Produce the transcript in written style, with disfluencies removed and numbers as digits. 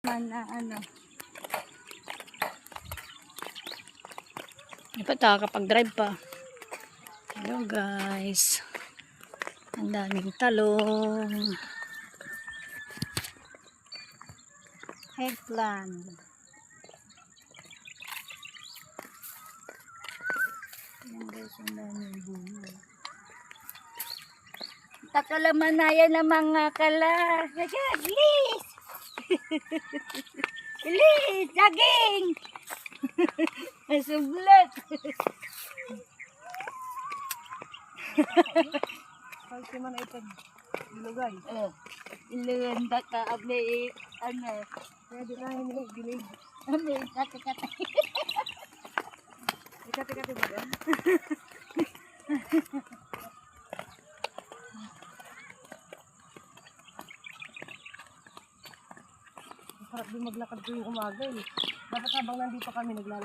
ano. Dapat nakakapag-drive pa. Hello guys. Ang daming talong. Eggplant. Ayan guys, ang daming bunga. Takalamanaya ng mga kala. Ayan, Liz! Liz! Saging! Nasublat! Pagka man ay ilugay. Ilan ka abli ano. Pwede na hindi gilig. Ano, kati-kati. Ikati-kati ba yan? Sarap din maglakad tuwing umaga eh. Dapat habang nandito kami naglalakad.